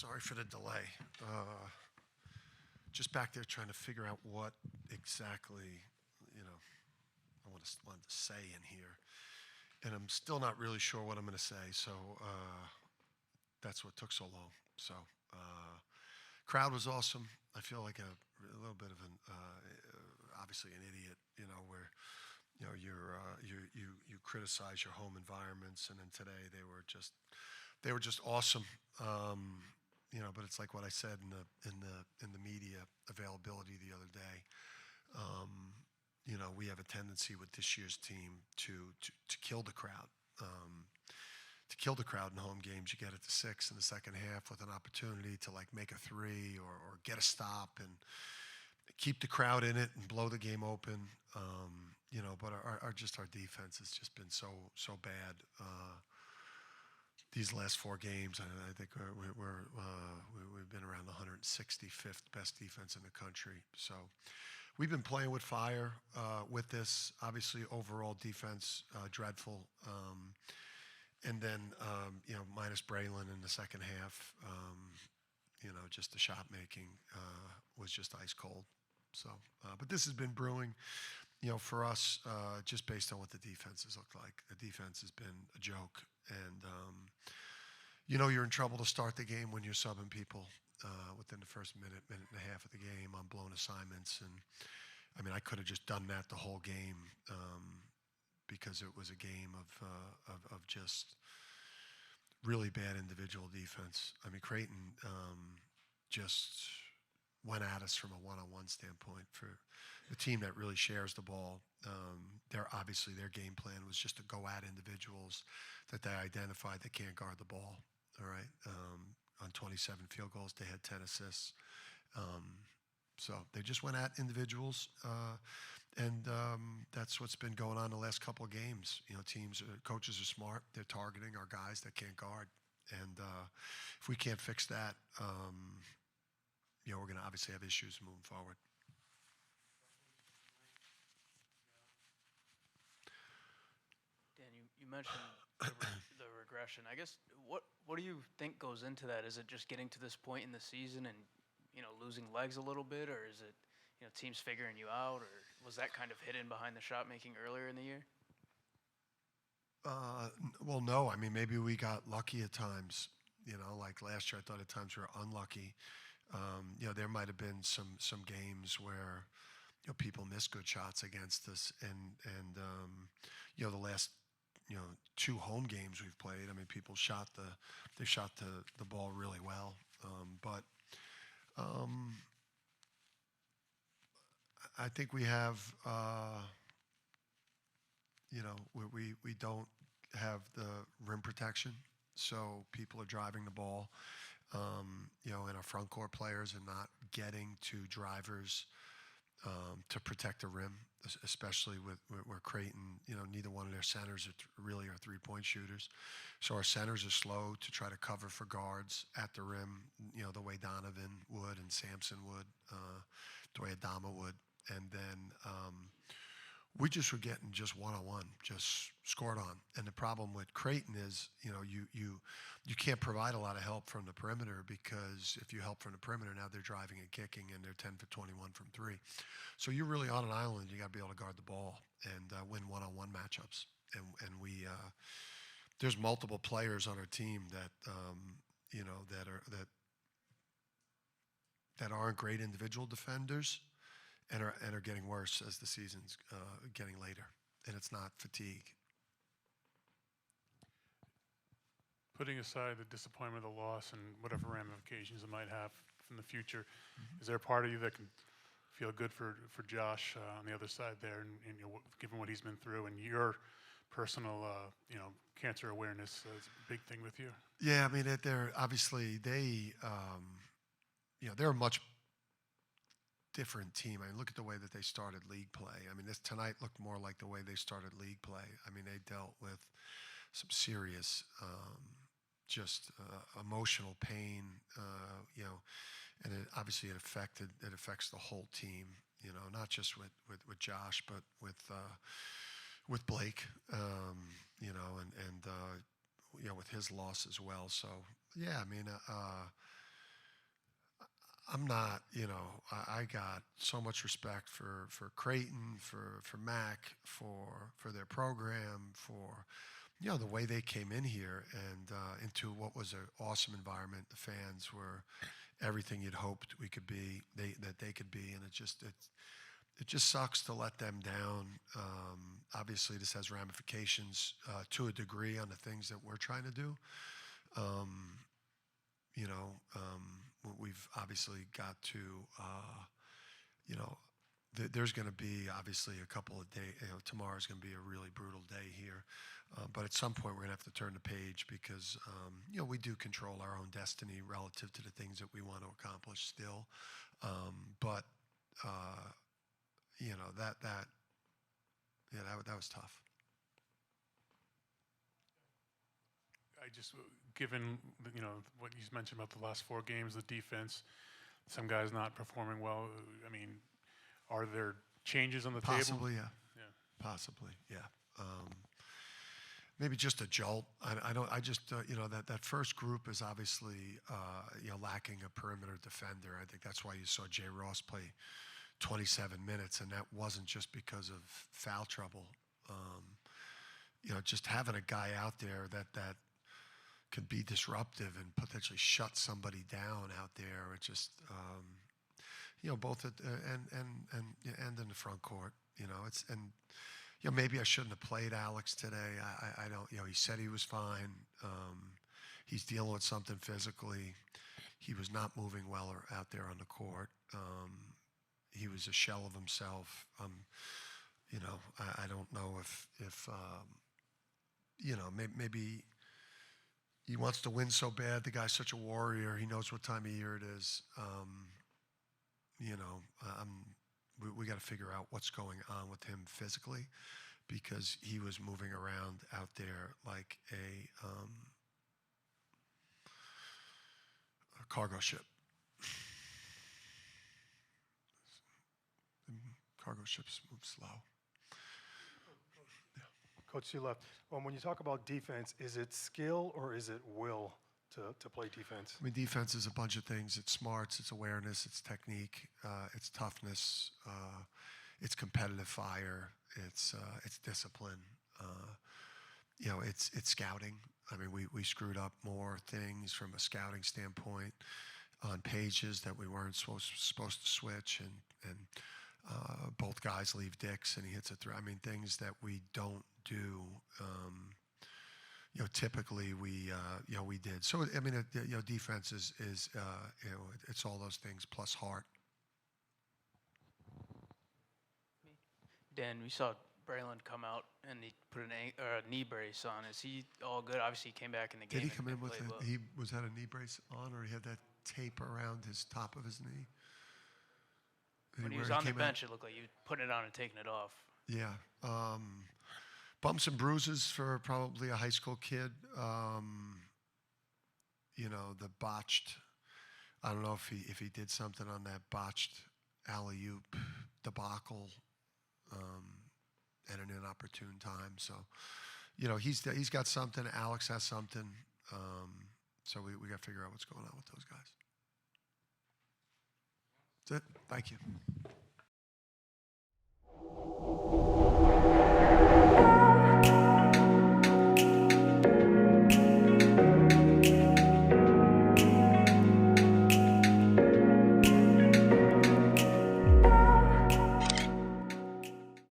Sorry for the delay. Just back there trying to figure out what exactly, wanted to say in here. And I'm still not really sure what I'm going to say, so that's what took so long. So, crowd was awesome. I feel like a little bit of an, obviously an idiot, where you criticize your home environments, and then today they were just awesome. But it's like what I said in the media availability the other day. We have a tendency with this year's team to kill the crowd. To kill the crowd in home games, you get it to 6 in the second half with an opportunity to make a 3 or get a stop and keep the crowd in it and blow the game open. But our defense has just been so bad these last 4 games. I think we've been around the 165th best defense in the country. So we've been playing with fire with this. Obviously, overall defense dreadful. And then minus Braylon in the second half. Just the shot making was just ice cold. So, but this has been brewing, for us, just based on what the defense has looked like. The defense has been a joke, and you're in trouble to start the game when you're subbing people within the first minute and a half of the game on blown assignments. And I could have just done that the whole game because it was a game of just really bad individual defense. Creighton just went at us from a one-on-one standpoint. For the team that really shares the ball, their game plan was just to go at individuals that they identified that can't guard the ball. All right, on 27 field goals, they had 10 assists. So they just went at individuals, and that's what's been going on the last couple of games. Coaches are smart; they're targeting our guys that can't guard, and if we can't fix that, we're going to obviously have issues moving forward. Dan, you mentioned the regression. I guess what do you think goes into that? Is it just getting to this point in the season and losing legs a little bit, or is it teams figuring you out, or was that kind of hidden behind the shot making earlier in the year? Well, no. Maybe we got lucky at times. Like last year, I thought at times we were unlucky. There might have been some games where people missed good shots against us, and the last 2 home games we've played. People shot the ball really well, but I think we have we don't have the rim protection, so people are driving the ball. And our front court players are not getting to drivers to protect the rim, especially where Creighton, neither one of their centers really are three-point shooters. So our centers are slow to try to cover for guards at the rim, the way Donovan would and Sampson would, the way Adama would. And then we just were getting just one-on-one, just scored on. And the problem with Creighton is, you can't provide a lot of help from the perimeter, because if you help from the perimeter, now they're driving and kicking, and they're 10 for 21 from 3. So you're really on an island. You got to be able to guard the ball and win one-on-one matchups. And we there's multiple players on our team that that aren't great individual defenders, and are getting worse as the season's getting later, and it's not fatigue. Putting aside the disappointment of the loss and whatever ramifications it might have from the future, is there a part of you that can feel good for Josh on the other side there, and given what he's been through, and your personal cancer awareness is a big thing with you? Yeah, they're obviously they're a much different team. Look at the way that they started league play. This tonight looked more like the way they started league play. They dealt with some serious, emotional pain, and obviously it affects the whole team. Not just with Josh, but with Blake, and with his loss as well. So yeah, I'm not, I got so much respect for Creighton, for Mac, for their program, for, the way they came in here and into what was an awesome environment. The fans were everything you'd hoped we could be, that they could be, and it just sucks to let them down. Obviously, this has ramifications to a degree on the things that we're trying to do. We've obviously got to, there's going to be obviously a couple of days. Tomorrow's going to be a really brutal day here, but at some point we're going to have to turn the page because we do control our own destiny relative to the things that we want to accomplish still. But that was tough. Given what you mentioned about the last 4 games, the defense, some guys not performing well. I mean, are there changes on the Possibly, table? yeah. Possibly, yeah. Maybe just a jolt. I just that first group is obviously lacking a perimeter defender. I think that's why you saw Jay Ross play 27 minutes, and that wasn't just because of foul trouble. Just having a guy out there that could be disruptive and potentially shut somebody down out there. It just, both at and in the front court. Maybe I shouldn't have played Alex today. I don't. He said he was fine. He's dealing with something physically. He was not moving well out there on the court. He was a shell of himself. I don't know if maybe he wants to win so bad. The guy's such a warrior. He knows what time of year it is. We got to figure out what's going on with him physically, because he was moving around out there like a cargo ship. Cargo ships move slow. Coach, you left. When you talk about defense, is it skill or is it will to play defense? I mean, defense is a bunch of things. It's smarts, it's awareness, it's technique, it's toughness, it's competitive fire, it's discipline. It's scouting. I mean, we screwed up more things from a scouting standpoint on pages that we weren't supposed to switch, and both guys leave dicks and he hits a three. I mean, things that we don't do. Typically we did. So I mean, defense is it's all those things plus heart. Dan, we saw Braylon come out and he put a knee brace on. Is he all good? Obviously, he came back in the game. Did he come in and with played well. he was that a knee brace on, or he had that tape around his top of his knee? When he was on the bench, it looked like he was putting it on and taking it off. Yeah. Bumps and bruises for probably a high school kid. The botched, I don't know if he did something on that botched alley-oop debacle at an inopportune time. So, he's got something. Alex has something. So we got to figure out what's going on with those guys. That's it. Thank you.